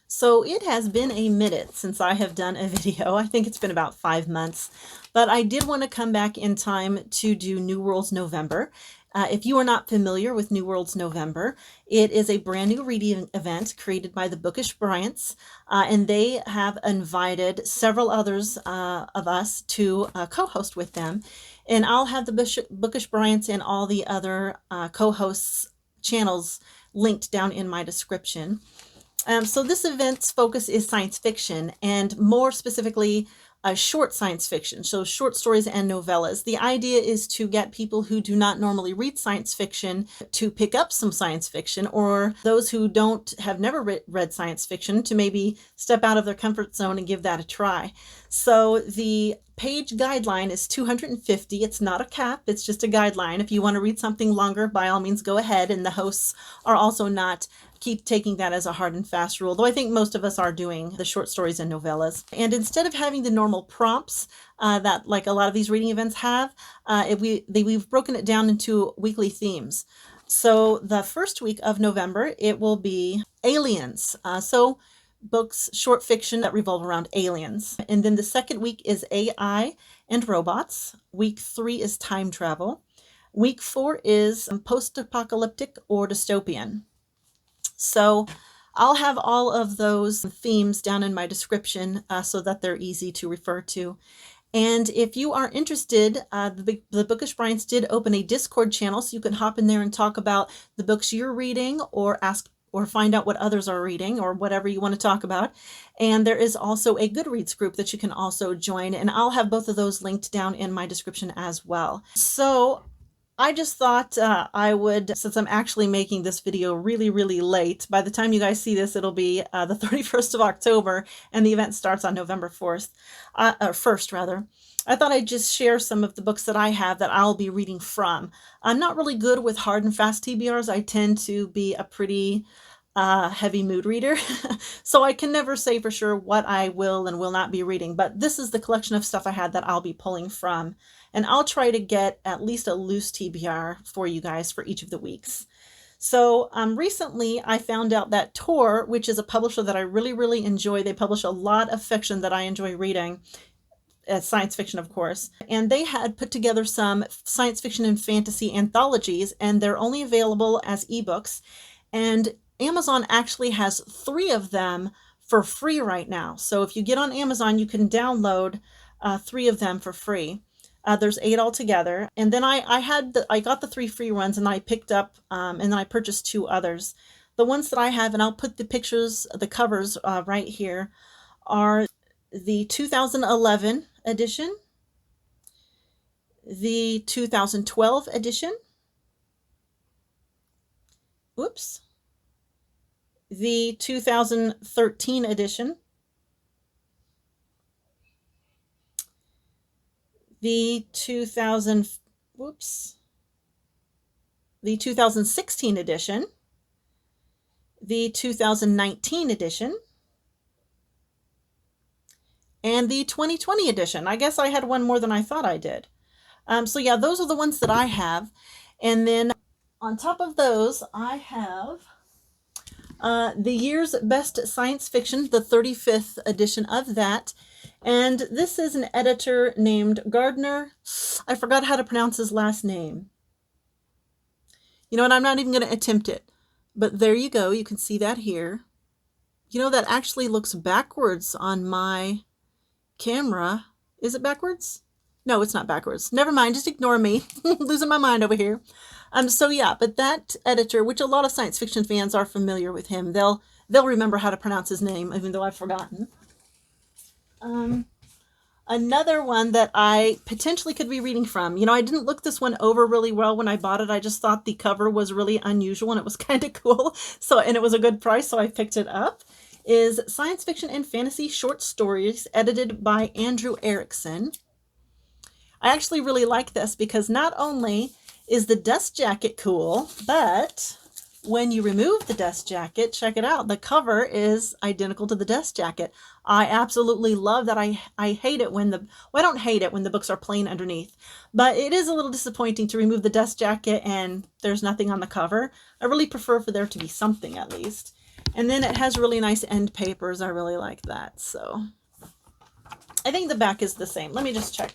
So it has been a minute since I have done a video. I think it's been about 5 months, but I did want to come back in time to do New Worlds November. If you are not familiar with New Worlds November, it is a brand new reading event created by the Bookish Bryants, and they have invited several others of us to co-host with them. And I'll have the Bookish Bryants and all the other co-hosts' channels linked down in my description. So this event's focus is science fiction, and more specifically, short science fiction, so short stories and novellas. The idea is to get people who do not normally read science fiction to pick up some science fiction, or those who have never read science fiction to maybe step out of their comfort zone and give that a try. So the page guideline is 250. It's not a cap, it's just a guideline. If you want to read something longer, by all means go ahead, and the hosts are also not keep taking that as a hard and fast rule, though I think most of us are doing the short stories and novellas. And instead of having the normal prompts that like a lot of these reading events have, we've broken it down into weekly themes. So the first week of November, it will be aliens. So books, short fiction that revolve around aliens. And then the second week is AI and robots. Week 3 is time travel. Week 4 is post-apocalyptic or dystopian. So I'll have all of those themes down in my description so that they're easy to refer to. And if you are interested, the Bookish Bryants did open a Discord channel, so you can hop in there and talk about the books you're reading, or ask or find out what others are reading, or whatever you want to talk about. And there is also a Goodreads group that you can also join, and I'll have both of those linked down in my description as well. So I just thought I would, since I'm actually making this video really, really late, by the time you guys see this, it'll be the 31st of October, and the event starts on November 1st, or 1st rather. I thought I'd just share some of the books that I have that I'll be reading from. I'm not really good with hard and fast TBRs. I tend to be a pretty heavy mood reader, so I can never say for sure what I will and will not be reading, but this is the collection of stuff I had that I'll be pulling from, and I'll try to get at least a loose TBR for you guys for each of the weeks. So recently I found out that Tor, which is a publisher that I really, really enjoy, they publish a lot of fiction that I enjoy reading, science fiction, of course, and they had put together some science fiction and fantasy anthologies, and they're only available as ebooks, and Amazon actually has 3 of them for free right now. So if you get on Amazon, you can download 3 of them for free. There's 8 altogether. And then I got the 3 free ones, and I picked up, and then I purchased 2 others. The ones that I have, and I'll put the pictures, the covers right here, are the 2011 edition, the 2012 edition, oops, the 2013 edition, the 2016 edition, the 2019 edition, and the 2020 edition. I guess I had one more than I thought I did. So yeah, those are the ones that I have. And then on top of those, I have the year's best science fiction, the 35th edition of that. And this is an editor named Gardner. I forgot how to pronounce his last name. You know what? I'm not even going to attempt it. But there you go. You can see that here. You know, that actually looks backwards on my camera. Is it backwards? No, it's not backwards. Never mind. Just ignore me. Losing my mind over here. So yeah, but that editor, which a lot of science fiction fans are familiar with him, they'll remember how to pronounce his name, even though I've forgotten. Another one that I potentially could be reading from, you know, I didn't look this one over really well when I bought it. I just thought the cover was really unusual and it was kind of cool. And it was a good price, so I picked it up, is Science Fiction and Fantasy Short Stories, edited by Andrew Erickson. I actually really like this because not only is the dust jacket cool, but when you remove the dust jacket, check it out, the cover is identical to the dust jacket. I absolutely love that. I hate it when I don't hate it when the books are plain underneath, but it is a little disappointing to remove the dust jacket and there's nothing on the cover. I really prefer for there to be something at least. And then it has really nice end papers. I really like that. So I think the back is the same. Let me just check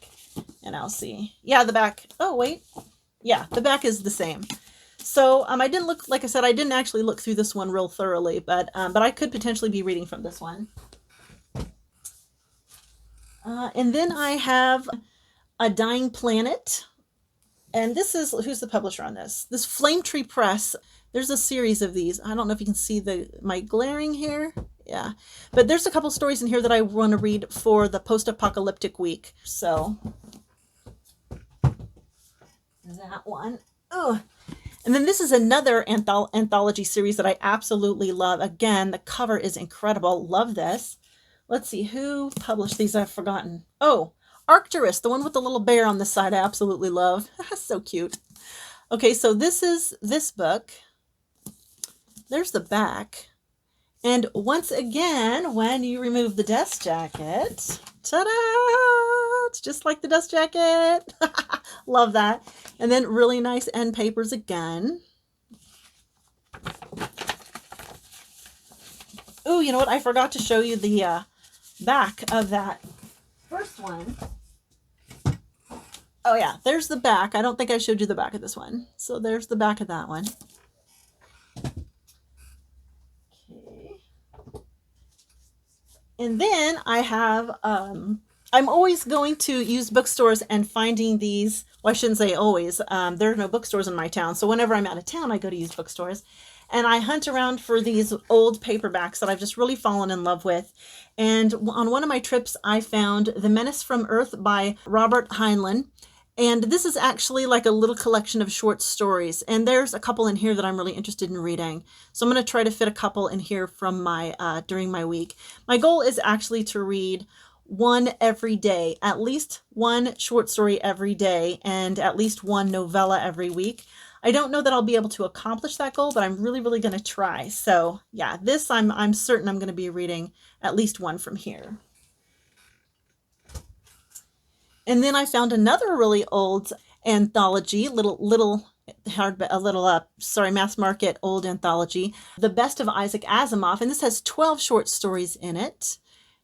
and I'll see. Yeah, the back. Oh, wait. Yeah, the back is the same. So I didn't look, like I said, I didn't actually look through this one real thoroughly, but I could potentially be reading from this one. And then I have A Dying Planet. And this is, who's the publisher on this? This Flame Tree Press. There's a series of these. I don't know if you can see my glaring here. Yeah. But there's a couple stories in here that I want to read for the post-apocalyptic week. So that one. Oh. And then this is another anthology series that I absolutely love. Again, the cover is incredible. Love this. Let's see, who published these? I've forgotten. Oh, Arcturus, the one with the little bear on the side. I absolutely love. So cute. Okay, so this is this book. There's the back. And once again, when you remove the dust jacket, ta-da! It's just like the dust jacket. Love that. And then really nice end papers again. Oh, you know what? I forgot to show you the back of that first one. Oh yeah, there's the back. I don't think I showed you the back of this one. So there's the back of that one. Okay. And then I have, I'm always going to use bookstores and finding these, well, I shouldn't say always, there are no bookstores in my town. So whenever I'm out of town, I go to use bookstores. And I hunt around for these old paperbacks that I've just really fallen in love with. And on one of my trips, I found The Menace from Earth by Robert Heinlein. And this is actually like a little collection of short stories. And there's a couple in here that I'm really interested in reading. So I'm going to try to fit a couple in here from my during my week. My goal is actually to read one every day, at least one short story every day, and at least one novella every week. I don't know that I'll be able to accomplish that goal, but I'm really, really going to try. So yeah, this I'm certain I'm going to be reading at least one from here. And then I found another really old anthology, mass market old anthology, The Best of Isaac Asimov, and this has 12 short stories in it.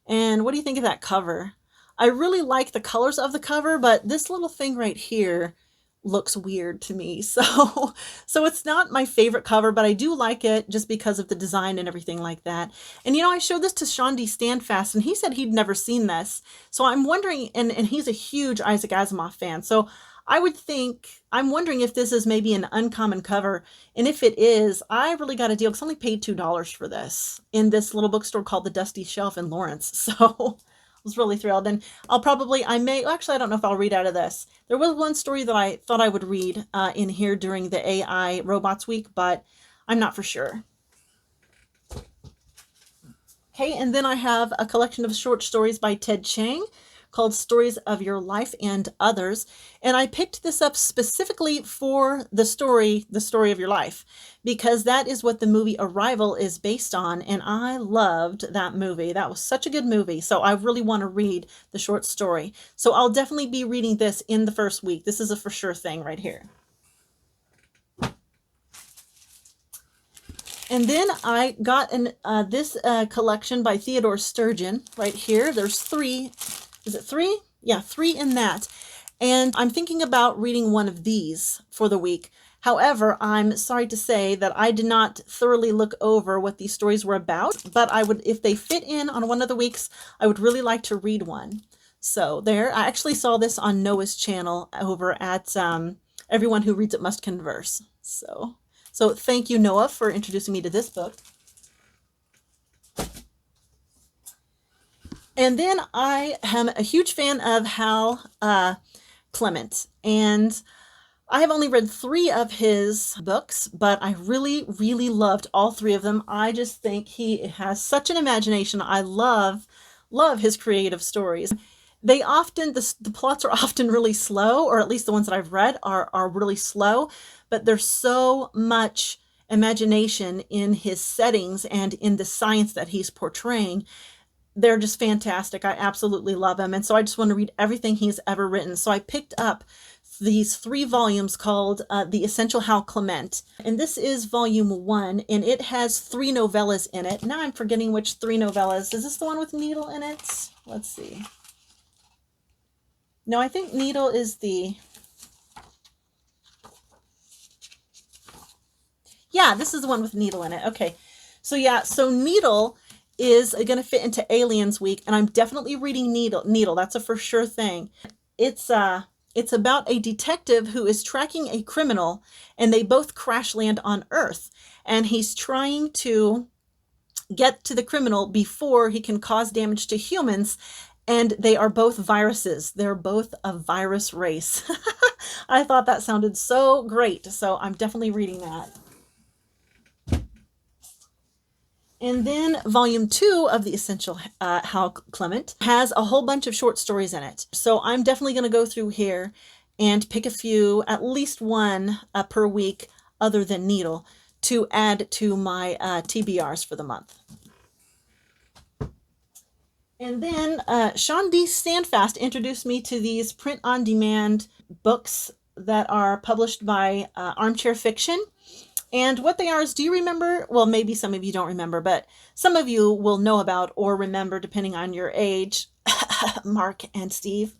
And what do you think of that cover? I really like the colors of the cover, but this little thing right here looks weird to me. So it's not my favorite cover, but I do like it just because of the design and everything like that. And you know, I showed this to Sean D. Standfast and he said he'd never seen this. So I'm wondering, and he's a huge Isaac Asimov fan. So I'm wondering if this is maybe an uncommon cover. And if it is, I really got a deal because I only paid $2 for this in this little bookstore called the Dusty Shelf in Lawrence. So I was really thrilled. And actually, I don't know if I'll read out of this. There was one story that I thought I would read in here during the AI Robots Week, but I'm not for sure. Okay, and then I have a collection of short stories by Ted Chiang called Stories of Your Life and Others. And I picked this up specifically for the story of your life, because that is what the movie Arrival is based on. And I loved that movie. That was such a good movie. So I really want to read the short story. So I'll definitely be reading this in the first week. This is a for sure thing right here. And then I got this collection by Theodore Sturgeon right here. There's 3. Is it 3? Yeah, 3 in that. And I'm thinking about reading one of these for the week. However, I'm sorry to say that I did not thoroughly look over what these stories were about, but I would, if they fit in on one of the weeks, I would really like to read one. So there, I actually saw this on Noah's channel over at Everyone Who Reads It Must Converse. So thank you, Noah, for introducing me to this book. And then I am a huge fan of Hal Clement, and I have only read 3 of his books, but I really, really loved all 3 of them. I just think he has such an imagination. I love his creative stories. They often, the plots are often really slow, or at least the ones that I've read are really slow, but there's so much imagination in his settings and in the science that he's portraying. They're just fantastic. I absolutely love him. And so I just want to read everything he's ever written. So I picked up these 3 volumes called The Essential Hal Clement. And this is volume 1, and it has 3 novellas in it. Now I'm forgetting which 3 novellas. Is this the one with Needle in it? Let's see. No, I think Needle is the... Yeah, this is the one with Needle in it. Okay. So yeah, so Needle is going to fit into Aliens Week, and I'm definitely reading Needle. That's a for sure thing. It's about a detective who is tracking a criminal, and they both crash land on Earth, and he's trying to get to the criminal before he can cause damage to humans, and they are both viruses. They're both a virus race. I thought that sounded so great, so I'm definitely reading that. And then volume 2 of The Essential Hal Clement has a whole bunch of short stories in it. So I'm definitely going to go through here and pick a few, at least one per week other than Needle, to add to my TBRs for the month. And then Sean D. Standfast introduced me to these print-on-demand books that are published by Armchair Fiction. And what they are is, do you remember? Well, maybe some of you don't remember, but some of you will know about or remember, depending on your age, Mark and Steve,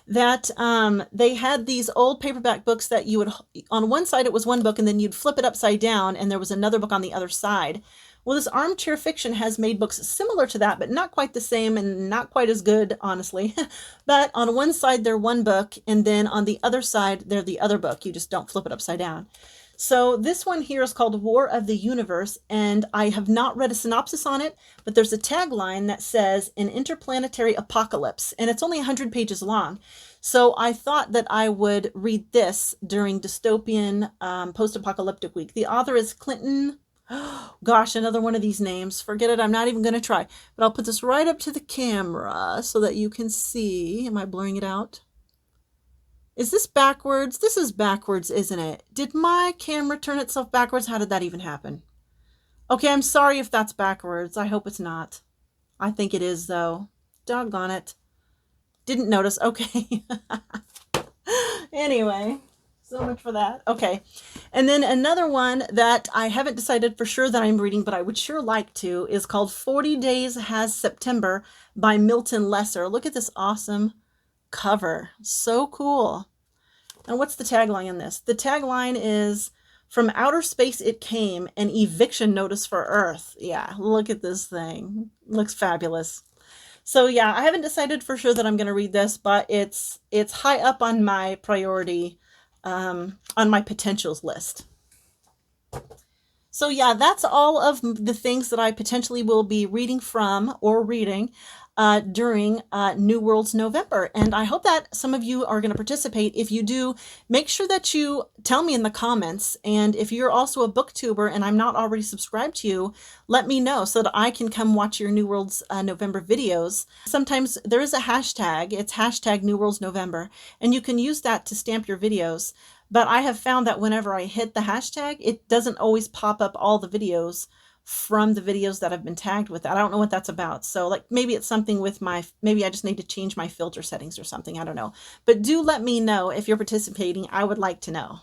that they had these old paperback books that you would, on one side it was one book, and then you'd flip it upside down, and there was another book on the other side. Well, this Armchair Fiction has made books similar to that, but not quite the same and not quite as good, honestly. But on one side, they're one book, and then on the other side, they're the other book. You just don't flip it upside down. So this one here is called War of the Universe, and I have not read a synopsis on it, but there's a tagline that says An Interplanetary Apocalypse, and it's only 100 pages long. So I thought that I would read this during Dystopian Post-Apocalyptic Week. The author is Clinton. Oh, gosh, another one of these names. Forget it. I'm not even going to try. But I'll put this right up to the camera so that you can see. Am I blurring it out? Is this backwards? This is backwards, isn't it? Did my camera turn itself backwards? How did that even happen? Okay, I'm sorry if that's backwards. I hope it's not. I think it is, though. Doggone it. Didn't notice. Okay. Anyway, so much for that. Okay. And then another one that I haven't decided for sure that I'm reading, but I would sure like to, is called 40 Days Has September by Milton Lesser. Look at this awesome cover. So cool. And what's the tagline in this? The tagline is, From Outer Space It Came, an eviction notice for Earth. Yeah, look at this thing. Looks fabulous. So yeah, I haven't decided for sure that I'm going to read this, but it's high up on my priority, on my potentials list. So yeah, that's all of the things that I potentially will be reading from or reading during New Worlds November. And I hope that some of you are going to participate. If you do, make sure that you tell me in the comments. And if you're also a booktuber and I'm not already subscribed to you, let me know so that I can come watch your New Worlds November videos. Sometimes there is a hashtag. It's hashtag New Worlds November. And you can use that to stamp your videos. But I have found that whenever I hit the hashtag, it doesn't always pop up all the videos from the videos that have been tagged with that. I don't know what that's about. So like maybe it's something with maybe I just need to change my filter settings or something. I don't know. But do let me know if you're participating. I would like to know.